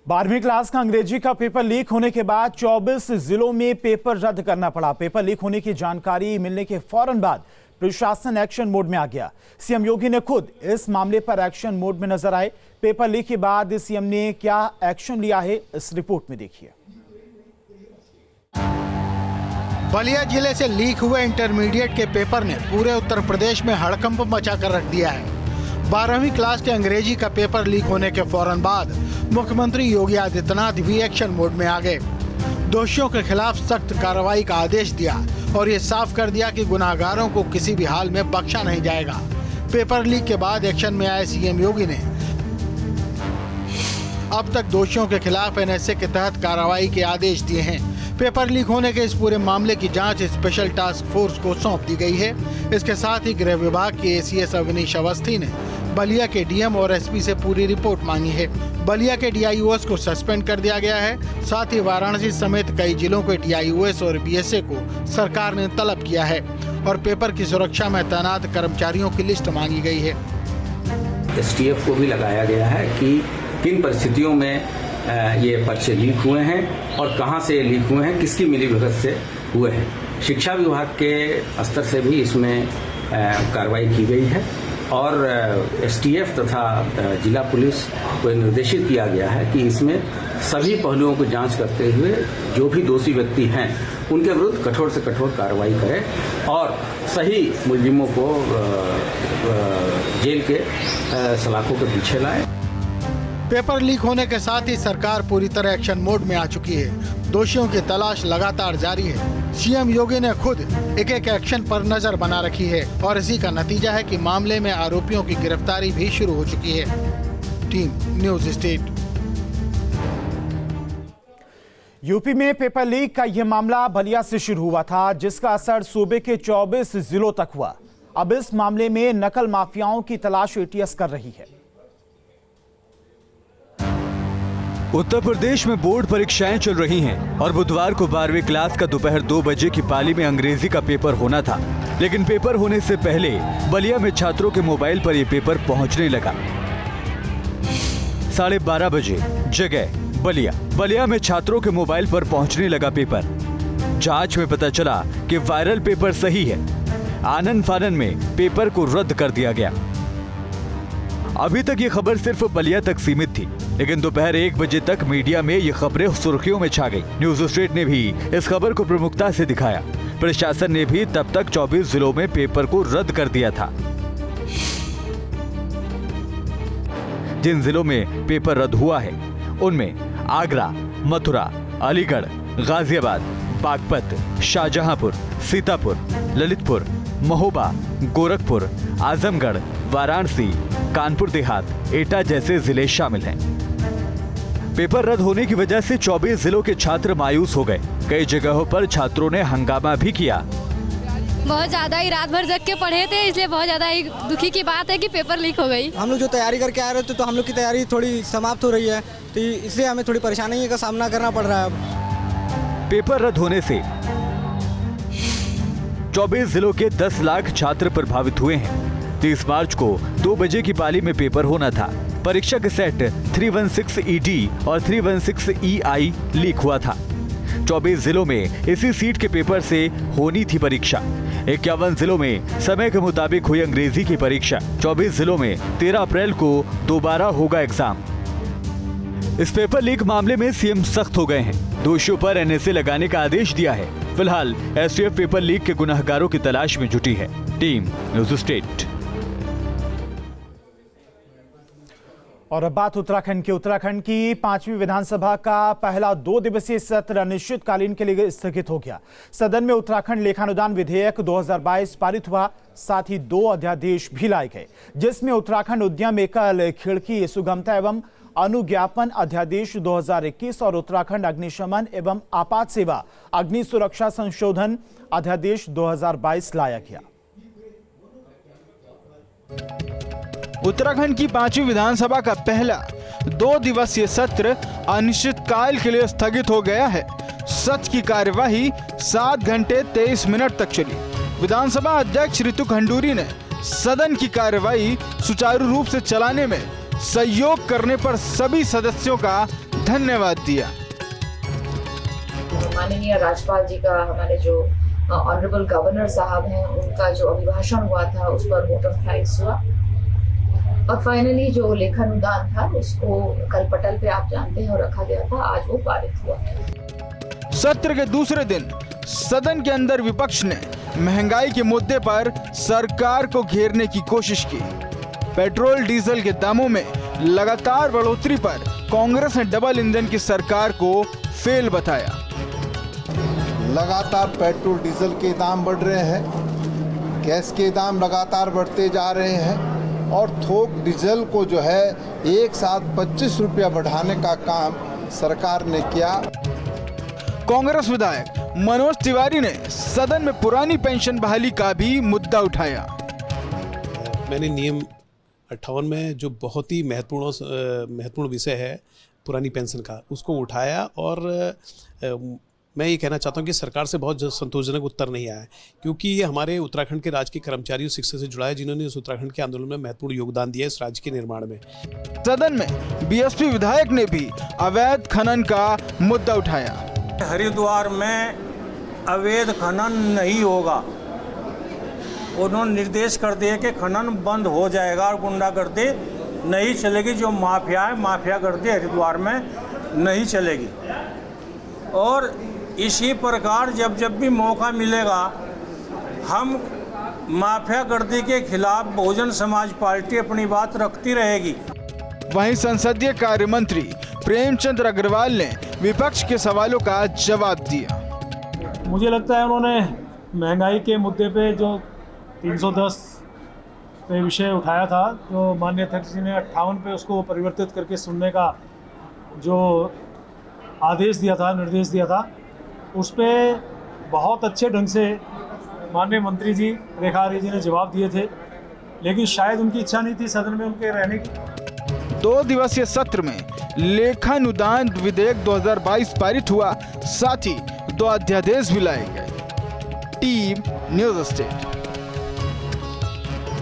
12वीं क्लास का अंग्रेजी का पेपर लीक होने के बाद 24 जिलों में पेपर रद्द करना पड़ा। पेपर लीक होने की जानकारी मिलने के फौरन बाद प्रशासन एक्शन मोड में आ गया। सीएम योगी ने खुद इस मामले पर एक्शन मोड में नजर आए। पेपर लीक के बाद सीएम ने क्या एक्शन लिया है, इस रिपोर्ट में देखिए। बलिया जिले से लीक हुए इंटरमीडिएट के पेपर ने पूरे उत्तर प्रदेश में हड़कंप मचा कर रख दिया है। 12वीं क्लास के अंग्रेजी का पेपर लीक होने के फौरन बाद मुख्यमंत्री योगी आदित्यनाथ भी एक्शन मोड में आ गए। दोषियों के खिलाफ सख्त कार्रवाई का आदेश दिया और ये साफ कर दिया कि गुनाहगारों को किसी भी हाल में बख्शा नहीं जाएगा। पेपर लीक के बाद एक्शन में आए सीएम योगी ने अब तक दोषियों के खिलाफ एनएसए के तहत कार्रवाई के आदेश दिए हैं। पेपर लीक होने के इस पूरे मामले की जांच स्पेशल टास्क फोर्स को सौंप दी गई है। इसके साथ ही गृह विभाग के एसीएस अवनीश अवस्थी ने बलिया के डीएम और एसपी से पूरी रिपोर्ट मांगी है। बलिया के डीआईओएस को सस्पेंड कर दिया गया है। साथ ही वाराणसी समेत कई जिलों के डीआईओएस और बीएसए को सरकार ने तलब किया है और पेपर की सुरक्षा में तैनात कर्मचारियों की लिस्ट मांगी गई है। एसटीएफ को भी लगाया गया है कि किन परिस्थितियों में ये पर्चे लीक हुए हैं और कहां से लीक हुए हैं, किसकी मिलीभगत से हुए हैं। शिक्षा विभाग के स्तर से भी इसमें कार्रवाई की गई है और एसटीएफ तथा जिला पुलिस को निर्देशित किया गया है कि इसमें सभी पहलुओं को जांच करते हुए जो भी दोषी व्यक्ति हैं उनके विरुद्ध कठोर से कठोर कार्रवाई करें और सही मुलजिमों को जेल के सलाखों के पीछे लाएं। पेपर लीक होने के साथ ही सरकार पूरी तरह एक्शन मोड में आ चुकी है। दोषियों की तलाश लगातार जारी है। सीएम योगी ने खुद एक एक एक्शन पर नजर बना रखी है और इसी का नतीजा है कि मामले में आरोपियों की गिरफ्तारी भी शुरू हो चुकी है। Team news state. यूपी में पेपर लीक का यह मामला बलिया से शुरू हुआ था, जिसका असर सूबे के 24 जिलों तक हुआ। अब इस मामले में नकल माफियाओं की तलाश एटीएस कर रही है। उत्तर प्रदेश में बोर्ड परीक्षाएं चल रही हैं और बुधवार को 12वीं क्लास का दोपहर 2 बजे की पाली में अंग्रेजी का पेपर होना था, लेकिन पेपर होने से पहले बलिया में छात्रों के मोबाइल पर यह पेपर पहुंचने लगा। 12:30 बजे जगह बलिया में छात्रों के मोबाइल पर पहुंचने लगा पेपर। जांच में पता चला कि वायरल पेपर सही है। आनन फानन में पेपर को रद्द कर दिया गया। अभी तक ये खबर सिर्फ बलिया तक सीमित थी, लेकिन दोपहर 1 बजे तक मीडिया में ये खबरें सुर्खियों में छा गई। न्यूज स्टेट ने भी इस खबर को प्रमुखता से दिखाया। प्रशासन ने भी तब तक 24 जिलों में पेपर को रद्द कर दिया था। जिन जिलों में पेपर रद्द हुआ है उनमें आगरा, मथुरा, अलीगढ़, गाजियाबाद, बागपत, शाहजहांपुर, सीतापुर, ललितपुर, महोबा, गोरखपुर, आजमगढ़, वाराणसी, कानपुर देहात, एटा जैसे जिले शामिल हैं। पेपर रद्द होने की वजह से 24 जिलों के छात्र मायूस हो गए। कई जगहों पर छात्रों ने हंगामा भी किया। बहुत ज्यादा ही रात भर जग के पढ़े थे, इसलिए बहुत ज्यादा ही दुखी की बात है कि पेपर लीक हो गई। हम लोग जो तैयारी करके आ रहे थे तो हम लोग की तैयारी थोड़ी समाप्त हो रही है, तो इसलिए हमें थोड़ी परेशानी का सामना करना पड़ रहा है। अब पेपर रद्द होने से 24 जिलों के 10 लाख छात्र प्रभावित हुए हैं। 30 मार्च को 2 बजे की पाली में पेपर होना था। परीक्षा के सेट 316ED और 316EI लीक हुआ था। 24 जिलों में इसी सीट के पेपर से होनी थी परीक्षा। 51 जिलों में समय के मुताबिक हुई अंग्रेजी की परीक्षा। 24 जिलों में 13 अप्रैल को दोबारा होगा एग्जाम। इस पेपर लीक मामले में सीएम सख्त हो गए हैं। दोषियों पर एनएसए लगाने का आदेश दिया है। फिलहाल एसटीएफ पेपर लीक के गुनाहगारों की तलाश में जुटी है। Team news state. और अब बात उत्तराखंड की 5वीं विधानसभा का पहला 2 दिवसीय सत्र अनिश्चितकालीन के लिए स्थगित हो गया। सदन में उत्तराखंड लेखानुदान विधेयक 2022 पारित हुआ। साथ ही 2 अध्यादेश भी लाए गए, जिसमें उत्तराखंड उद्यम एकल खिड़की सुगमता एवं अनुज्ञापन अध्यादेश 2021 और उत्तराखंड अग्निशमन एवं आपात सेवा अग्नि सुरक्षा संशोधन अध्यादेश 2022 लाया गया। उत्तराखंड की 5वीं विधानसभा का पहला 2 दिवसीय सत्र अनिश्चितकाल के लिए स्थगित हो गया है। सत्र की कार्यवाही 7 घंटे 23 मिनट तक चली। विधानसभा अध्यक्ष ऋतु खंडूरी ने सदन की कार्यवाही सुचारू रूप से चलाने में सहयोग करने पर सभी सदस्यों का धन्यवाद दिया। माननीय राज्यपाल जी का, हमारे जो ऑनरेबल गवर्नर साहब हैं, उनका जो अभिभाषण हुआ था उस पर वोट ऑफ थैंक्स हुआ और फाइनली जो लेखानुदान था उसको कल पटल पे आप जानते हैं और रखा गया था, आज वो पारित हुआ। सत्र के दूसरे दिन सदन के अंदर विपक्ष ने महंगाई के मुद्दे पर सरकार को घेरने की कोशिश की। पेट्रोल डीजल के दामों में लगातार बढ़ोतरी पर कांग्रेस ने डबल इंजन की सरकार को फेल बताया। लगातार पेट्रोल डीजल के दाम बढ़ रहे हैं, गैस के दाम लगातार बढ़ते जा रहे हैं और थोक डीजल को जो है एक साथ 25 रुपया बढ़ाने का काम सरकार ने किया। कांग्रेस विधायक मनोज तिवारी ने सदन में पुरानी पेंशन बहाली का भी मुद्दा उठाया। मैंने नियम 58 में जो बहुत ही महत्वपूर्ण विषय है पुरानी पेंशन का, उसको उठाया और मैं ये कहना चाहता हूँ कि सरकार से बहुत संतोषजनक उत्तर नहीं आया, क्योंकि ये हमारे उत्तराखंड के राज्य के कर्मचारियों शिक्षा से जुड़ा है, जिन्होंने उस उत्तराखंड के आंदोलन में महत्वपूर्ण योगदान दिया इस राज्य के निर्माण में। सदन में बीएसपी विधायक ने भी अवैध खनन का मुद्दा उठाया। हरिद्वार में अवैध खनन नहीं होगा, उन्होंने निर्देश कर दिए कि खनन बंद हो जाएगा और गुंडागर्दी नहीं चलेगी। जो माफिया है, माफियागर्दी हरिद्वार में नहीं चलेगी। और इसी प्रकार जब जब भी मौका मिलेगा हम माफियागर्दी के खिलाफ बहुजन समाज पार्टी अपनी बात रखती रहेगी। वहीं संसदीय कार्य मंत्री प्रेमचंद अग्रवाल ने विपक्ष के सवालों का जवाब दिया। मुझे लगता है उन्होंने महंगाई के मुद्दे पे जो 310 पे विषय उठाया था, जो माननीय अध्यक्ष जी ने 58 पे उसको परिवर्तित करके सुनने का जो आदेश दिया था, निर्देश दिया था, उस पे बहुत अच्छे ढंग से माननीय मंत्री जी रेखा आर्य जी ने जवाब दिए थे, लेकिन शायद उनकी इच्छा नहीं थी सदन में उनके रहने की। 2 दिवसीय सत्र में लेखानुदान विधेयक 2022 पारित हुआ, साथ ही 2 अध्यादेश भी लाए गए। Team news state.